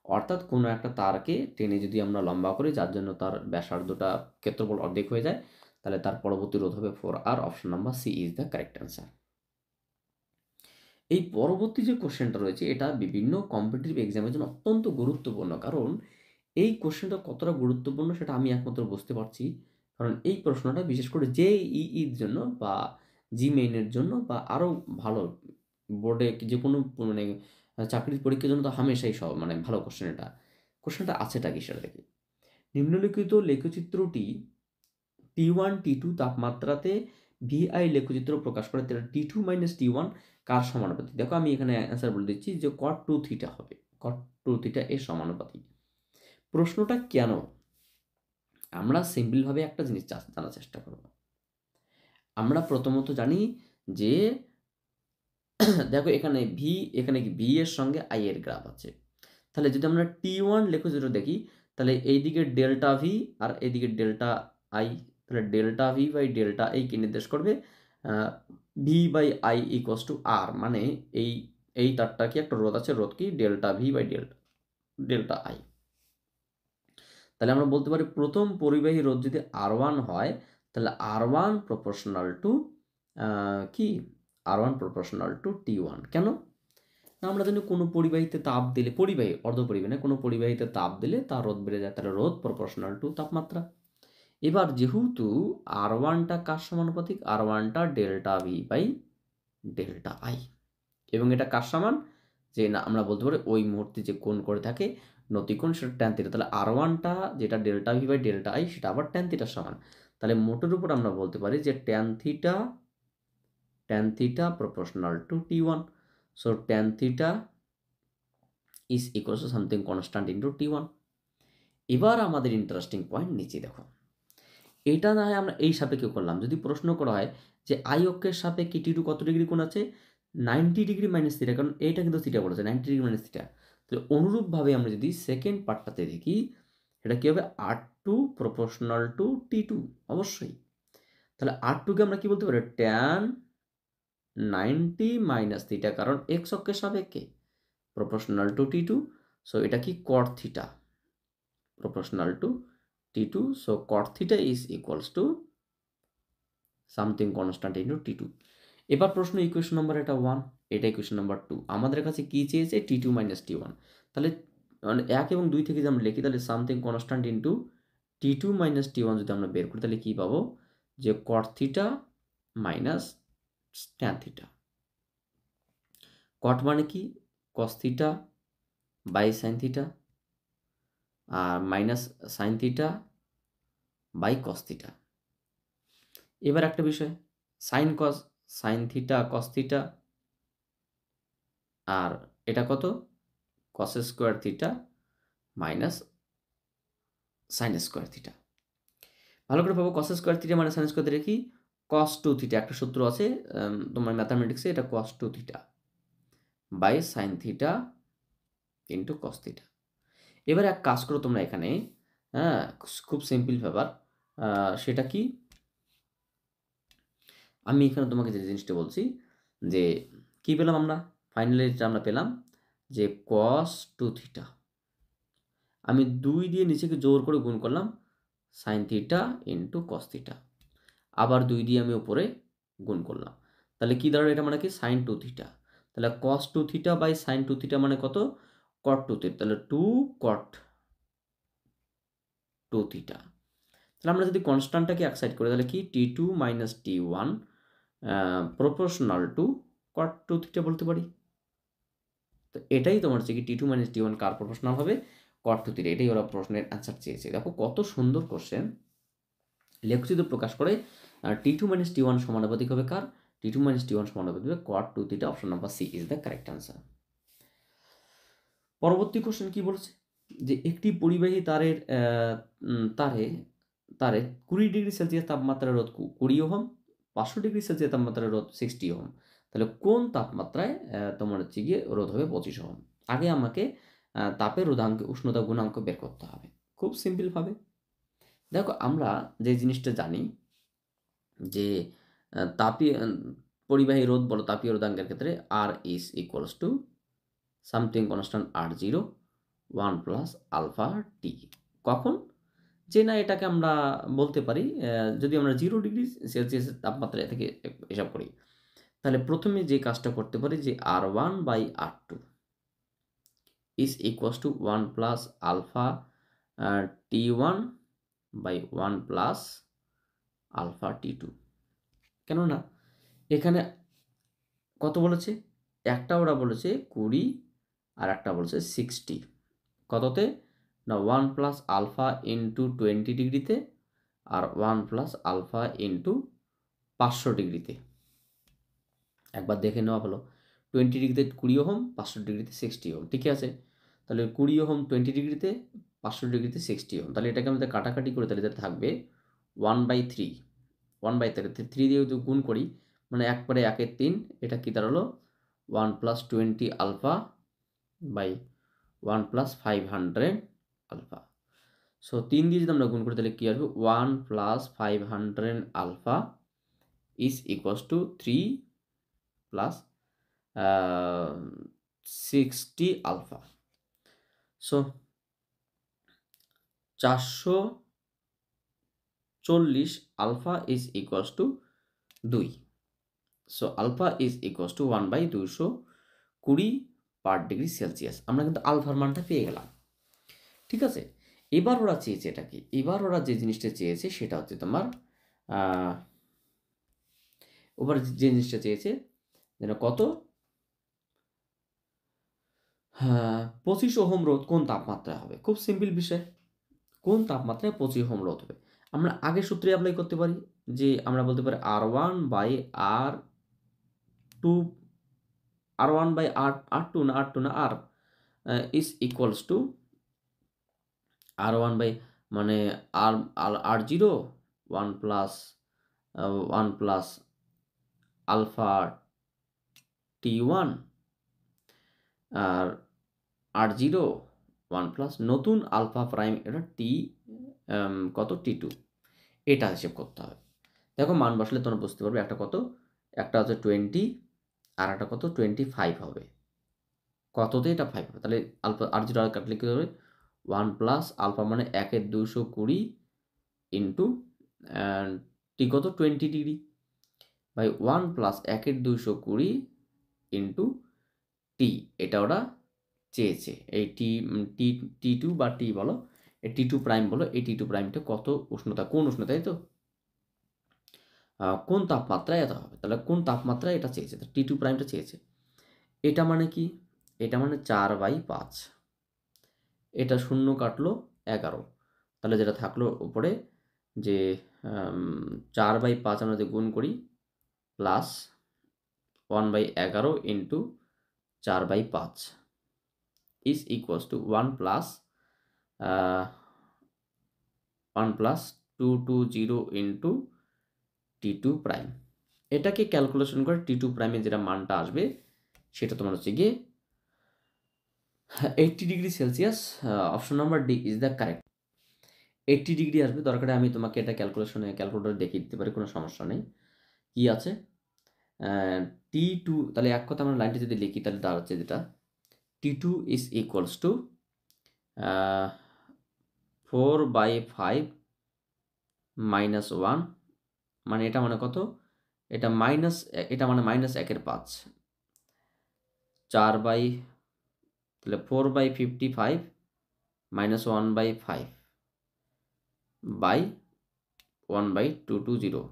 অর্থাৎ কোনো একটা তারকে টেনে যদি আমরা লম্বা করি, যার জন্য তার ব্যাসার্ধটা ক্ষেত্রফল অর্ধেক হয়ে যায়, তাহলে তার পরবর্তী রোধ হবে 4R। Option number C is the correct answer. এই পরবর্তী যে কোশ্চেনটা রয়েছে, এটা বিভিন্ন কম্পিটিটিভ এক্সামের জন্য অত্যন্ত গুরুত্বপূর্ণ, কারণ এই কোশ্চেনটা কতটা গুরুত্বপূর্ণ সেটা আমি একমাত্র বুঝতে পারছি, কারণ এই প্রশ্নটা বিশেষ করে জেইইর জন্য বা জি মেইনের জন্য বা আরও ভালো বোর্ডে যে কোনো মানে চাকরির পরীক্ষার জন্য তো হামেশাই সব মানে ভালো কোশ্চেন। এটা কোশ্চেনটা আছেটা কি সেটা দেখি। নিম্নলিখিত লেখচিত্রটি T1 T2 তাপমাত্রাতে VI লেখচিত্র প্রকাশ করে, তাহলে T2 মাইনাস T1 কার সমানুপাতিক। দেখো আমি এখানে অ্যান্সার বলে দিচ্ছি যে cot 2 থিটা হবে, cot 2 থিটা এর সমানুপাতিক। প্রশ্নটা কেন, আমরা সিম্পলভাবে একটা জিনিস জানার চেষ্টা করব। আমরা প্রথমত জানি যে দেখো এখানে ভি, এখানে কি ভি এর সঙ্গে আই এর গ্রাফ আছে, তাহলে যদি আমরা T1 লেখচিত্র দেখি, তাহলে এইদিকে ডেল্টা ভি আর এইদিকে ডেল্টা আই, তাহলে delta V by delta I কি নির্দেশ করবে, V by I equals to R, মানে এই এই তারটা কি একটা রোধ আছে, রোধ কি delta V by delta delta I. তাহলে আমরা বলতে পারি প্রথম পরিবাহী রোধ যদি R1 হয়, তাহলে R1 প্রপোর্শনাল টু কি R1 প্রপোর্শনাল টু T1। কেন না, আমরা জানি কোনো পরিবাহীতে তাপ দিলে, পরিবাহী অর্ধপরিবাহী না, কোনো পরিবাহীতে তাপ দিলে তার রোধ বেড়ে যায়, তাহলে রোধ প্রপোর্শনাল টু তাপমাত্রা। এবার যেহেতু R1টা কার সমানুপাতিক, R1টা delta V by delta I, এবং এটা কার সমান, যে না আমরা বলতে পারি ওই মুহূর্তে যে কোণ করে থাকে নতিকোণ, সেটা ট্যান থিটা। তাহলে R1টা যেটা delta V by delta I, সেটা আবার ট্যান থিটার সমান। তাহলে মোটের উপর আমরা বলতে পারি যে tan theta proportional to T1, so tan theta is equals to something constant into T1। এবার আমাদের ইন্টারেস্টিং পয়েন্ট নিচে দেখো, এটা না হয় আমরা এই সাপেক্ষে করলাম, যদি প্রশ্ন করা হয় যে আই অক্ষের সাপেক্ষে T2 কত ডিগ্রি কোণ আছে, 90 ডিগ্রি মাইনাস থিটা, কারণ এইটা কিন্তু থিটা বলেছে 90 ডিগ্রি মাইনাস থিটা। তাহলে অনুরূপভাবে আমরা যদি সেকেন্ড পার্টটাতে দেখি, সেটা কী হবে, R2 প্রপোর্শনাল টু T2 অবশ্যই। তাহলে R2কে আমরা কি বলতে পারি, ট্যান 90 মাইনাস থিটা, কারণ এক্স অক্ষের সাপেক্ষে proportional to T2, so এটা কি cot theta proportional to T2, so cot theta is equals to something constant into T2। এবার প্রশ্ন ইকুয়েশন নাম্বার এটা 1, এটা ইকুয়েশন নাম্বার 2, আমাদের কাছে কি চেয়েছে T2 মাইনাস T1। তাহলে মানে 1 এবং 2 থেকে যদি আমরা লিখি, তাহলে something constant into T2 minus T1 যদি আমরা বের করি, তাহলে কি পাবো, যে cot theta minus tan theta। Cot মানে কি? Cos theta by sine theta আর minus sine theta by cos theta. এবার একটা বিষয়, sine cos, sine theta cos theta, আর এটা কত? Cos square theta minus sine square theta. ভালো করে পাবো, কস স্কোয়ার থিটা মানে সাইন স্কোয়ার থিটা কি? Cos two theta. একটা সূত্র আছে তোমার ম্যাথামেটিক্সে, এটা cos two theta by sine theta into cos theta. এবার এক কাজ করো তোমরা এখানে, হ্যাঁ, খুব সিম্পল ব্যাপার। সেটা কি? আমি এখানে তোমাকে যে জিনিসটা বলছি যে কি পেলাম আমরা? ফাইনালি আমরা পেলাম যে কস টু থিটা, আমি 2 দিয়ে নিচেকে জোর করে গুণ করলাম sign theta into cos theta, আবার 2 দিয়ে আমি উপরে গুণ করলাম। তাহলে কি দাঁড়ালো? এটা মানে কি? Sine two theta. তাহলে cos two theta by sine two theta মানে কত? Cot two theta. তাহলে 2 কট টু থিটা। তাহলে আমরা যদি কনস্ট্যান্টটাকে এক সাইড করি তাহলে কি? টি2 মাইনাস টি1 proportional to cot two theta বলতে পারি। তো এটাই তোমার হচ্ছে কি টি2 মাইনাস টি1 কার প্রপোর্শনাল হবে? Cot two theta. এটাই ওরা প্রশ্নের অ্যান্সার চেয়েছে। দেখো কত সুন্দর কোশ্চেন। লেখচিত্র প্রকাশ করে টি2 মাইনাস টি1 সমানুপাতিক হবে কার? টি2 মাইনাস টি1 সমানুপাতিক হবে cot two theta. Option number C is the correct answer. পরবর্তী কোশ্চেন কি বলেছে? যে একটি পরিবাহী তারের তারে তারে 20 ডিগ্রি সেলসিয়াস তাপমাত্রার রোধ 20 ওহম, 500 ডিগ্রি সেলসিয়াস তাপমাত্রার রোধ 60 ওহম। তাহলে কোন তাপমাত্রায় তোমার হচ্ছে গিয়ে রোধ হবে 25 ওহম? আগে আমাকে তাপের রোধাঙ্ক উষ্ণতা গুণাঙ্ক বের করতে হবে খুব সিম্পলভাবে। দেখো আমরা যে জিনিসটা জানি যে তাপীয় পরিবাহী রোধ বলো তাপীয় রোধাঙ্কের ক্ষেত্রে R is equals to something constant R0 1 plus alpha T. কখন? যে না এটাকে আমরা বলতে পারি যদি আমরা 0 ডিগ্রি সেলসিয়াসের তাপমাত্রা থেকে হিসাব করি, তাহলে প্রথমে যে কাজটা করতে পারি যে R1 by R2 is equals to 1 plus alpha T1 by 1 plus alpha T2। কেননা এখানে কত বলেছে? একটা ওরা বলেছে 20 আর একটা বলেছে 60। কততে? না 1 প্লাস আলফা ইন্টু 20 ডিগ্রিতে আর 1 প্লাস আলফা ইন্টু 500 ডিগ্রিতে। একবার দেখে নেওয়া হলো 20 ডিগ্রিতে 20 ওহম, 500 ডিগ্রিতে 60 ওহম। ঠিক আছে, তাহলে 20 ওহম 20 ডিগ্রিতে, 500 ডিগ্রিতে 60 ওহম। তাহলে এটাকে আমাদের কাটাকাটি করে তাহলে এটা থাকবে 1/3। 1/3 3 দিয়ে যদি গুণ করি মানে একবারে 1/3। এটা কি দাঁড়ালো? 1 plus 20 alpha by 1 plus 500 alpha. So 3 দিয়ে যদি আমরা গুণ করি তাহলে কি আসবে? 1 plus 500 alpha is equals to 3 plus 60 alpha. So 440 alpha is equals to 2। So alpha is equals to 1/220 per degree Celsius. আমরা কিন্তু আলফার মানটা পেয়ে গেলাম। ঠিক আছে, এবার ওরা চেয়েছে এটা কি? এবার ওরা যে জিনিসটা চেয়েছে সেটা হচ্ছে তোমার ওবার যে জিনিসটা চেয়েছে যেন কত? 25 ওহম রোধ কোন তাপমাত্রায় হবে? খুব সিম্পল বিষয়, কোন তাপমাত্রায় 25 ওহম রোধ হবে? আমরা আগের সূত্রে অ্যাপ্লাই করতে পারি যে আমরা বলতে পারি R1 by R2, R1 by R2 না R is equals to R1 by মানে R0 1 plus 1 plus alpha T1 আর R0 1 প্লাস নতুন আলফা প্রাইম এটা টি কত T2, এটা হিসেব করতে হবে। দেখো মান বসালে তোমরা বুঝতে পারবে একটা কত, একটা হচ্ছে 20 আর একটা কত 25 হবে। কততে? এটা 5 হবে। তাহলে আলফা R0 আর কাটলে কী হবে? 1 প্লাস আলফা মানে 1/220 ইন্টু টি কত 20 degree by 1 plus 1/220 into T. এটা ওরা চেয়েছে। এই টি2 বা টি বলো, এই টি2 প্রাইম বলো, এই টি2 প্রাইমটা কত উষ্ণতা, কোন উষ্ণতা, তাই তো? কোন তাপমাত্রায় এটা হবে? তাহলে কোন তাপমাত্রায় এটা চেয়েছে? টি2 প্রাইমটা চেয়েছে। এটা মানে কি? এটা মানে 4/5, এটা শূন্য কাটলো 11, তাহলে যেটা থাকলো উপরে যে 4/5 আমরা যদি গুণ করি plus 1/11 into 4/5 is equals to 1 plus 220 into T2 prime. এটাকে ক্যালকুলেশন করে T2 প্রাইমে যেটা মানটা আসবে সেটা তোমার হচ্ছে গিয়ে 80 degree Celsius. Option number D is the correct. 80 degree আসবে, দরকারে আমি তোমাকে এটা ক্যালকুলেটর দেখিয়ে দিতে পারি, কোনো সমস্যা নেই। কি আছে T2, তাহলে এক কথা আমরা লাইনটি যদি লিখি তাহলে দাঁড়াচ্ছে যেটা T2 is equals two 4/5 minus 1, মানে এটা মানে কত? এটা মানে -1/5, তাহলে 4/55 মাইনাস 1/5 বাই 1/220।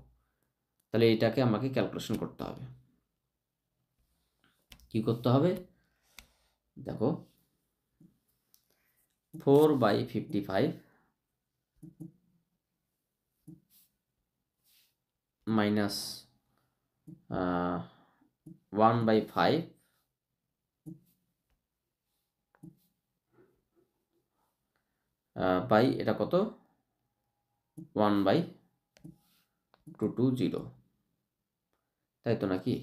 তাহলে এটাকে আমাকে ক্যালকুলেশন করতে হবে। কি করতে হবে? দেখো 4/55 মাইনাস 1/5 বাই এটা কত 1/220, তাই তো নাকি?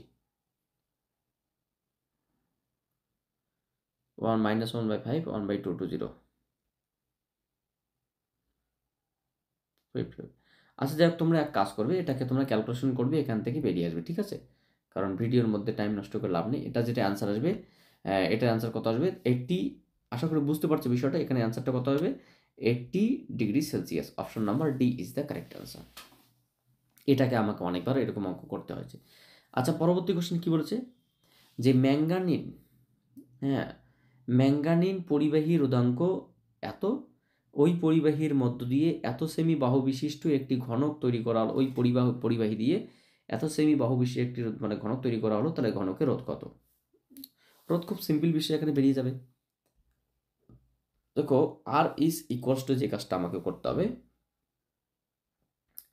1/5 1/220। আচ্ছা যাই হোক, তোমরা এক কাজ করবে, এটাকে তোমরা ক্যালকুলেশন করবে, এখান থেকে বেরিয়ে আসবে, ঠিক আছে? কারণ ভিডিওর মধ্যে টাইম নষ্ট করে লাভ নেই। এটা যেটা অ্যান্সার আসবে, এটার অ্যান্সার কত আসবে? 80, আশা করি বুঝতে পারছো বিষয়টা। এখানে অ্যান্সারটা কত হবে? 80 degree Celsius. Option number D is the correct answer. এটাকে আমাকে অনেকবার এরকম অঙ্ক করতে হয়েছে। আচ্ছা, পরবর্তী কোশ্চেন কি বলেছে? যে ম্যাঙ্গানিন, হ্যাঁ, ম্যাঙ্গানিন পরিবাহী রোধাঙ্ক এত, ওই পরিবাহীর মধ্য দিয়ে এত সেমি বাহু বিশিষ্ট একটি ঘনক তৈরি করা হলো, ওই পরিবাহী দিয়ে এত সেমি বাহু বিশিষ্ট একটি মানে ঘনক তৈরি করা হলো, তাহলে ঘনকের রোধ কত? রোধ খুব সিম্পল বিষয়, এখানে বেরিয়ে যাবে। দেখো আর ইজ ইকুয়ালস টু, যে কাজটা আমাকে করতে হবে,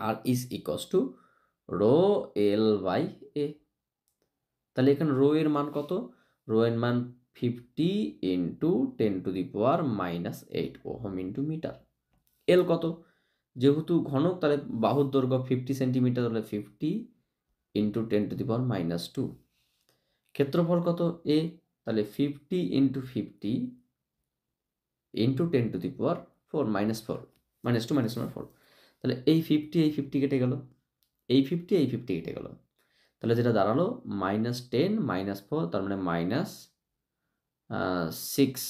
R is equals to rho L by A. তাহলে এখানে রো এর মান কত? রো এর মান 50 ইন্টু 10⁻⁻8 ওহম ইন্টু মিটার। এল কত? যেহেতু ঘনক, তাহলে বাহুর দৈর্ঘ্য 50 সেন্টিমিটার, তাহলে 50 ইন্টু 10⁻²। ক্ষেত্রফল কত? এ, তাহলে 50 ইন্টু 50 ইন্টু 10⁻4 -4 -2 -4। তাহলে এই 50 এই 50 কেটে গেল, এই 50 এই 50 কেটে গেল, তাহলে যেটা দাঁড়ালো -10 -4, তার মানে -6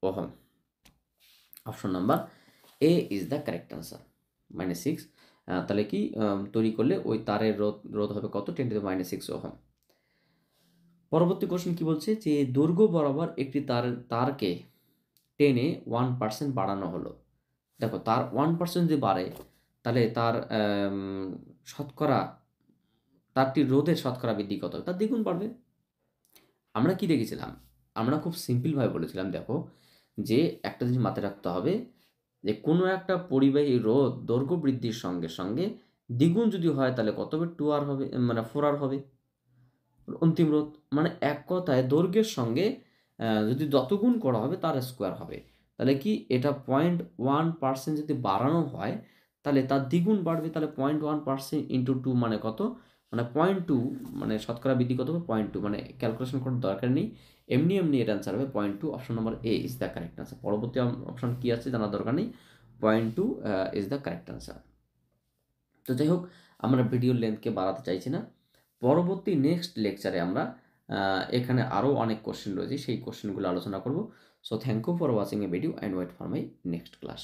ohm. Option number A is the correct answer, -6। তাহলে কি তৈরি করলে ওই তারের রোধ হবে কত? 10⁻6 ওহম। পরবর্তী কোশ্চেন কি বলছে? যে দৈর্ঘ্য বরাবর একটি তারকে টেনে 1% বাড়ানো হলো। দেখো তার 1% যদি বাড়ে, তাহলে তার শতকরা, তারটির রোধের শতকরা বৃদ্ধি কত? তার দ্বিগুণ বাড়বে। আমরা কি দেখেছিলাম? আমরা খুব সিম্পলভাবে বলেছিলাম, দেখো যে একটা জিনিস মাথায় রাখতে হবে, যে কোনো একটা পরিবাহী রোধ দৈর্ঘ্য বৃদ্ধির সঙ্গে সঙ্গে দ্বিগুণ যদি হয়, তাহলে কত হবে? 2R হবে, মানে 4R হবে অন্তিম রোধ। মানে এক কথায় দৈর্ঘ্যের সঙ্গে যদি যত গুণ করা হবে তার স্কোয়ার হবে। তাহলে কি এটা 0.1% যদি বাড়ানো হয়, তাহলে তার দ্বিগুণ বাড়বে। তাহলে 0.1% ইন্টু 2 মানে কত? মানে 0.2, মানে শতকরা বৃদ্ধি কত হবে? 0.2, মানে ক্যালকুলেশন করার দরকার নেই, এমনি এর অ্যান্সার হবে 0.2। Option number A is the correct answer. পরবর্তী অপশন কি আছে জানার দরকার নেই, 0.2 ইজ দ্য কারেক্ট আনসার। তো যাই হোক, আমরা ভিডিওর লেন্থকে বাড়াতে চাইছি না। পরবর্তী নেক্সট লেকচারে আমরা এখানে আরও অনেক কোশ্চেন রয়েছে, সেই কোশ্চেনগুলো আলোচনা করব। So thank you for watching a video and wait for my next class.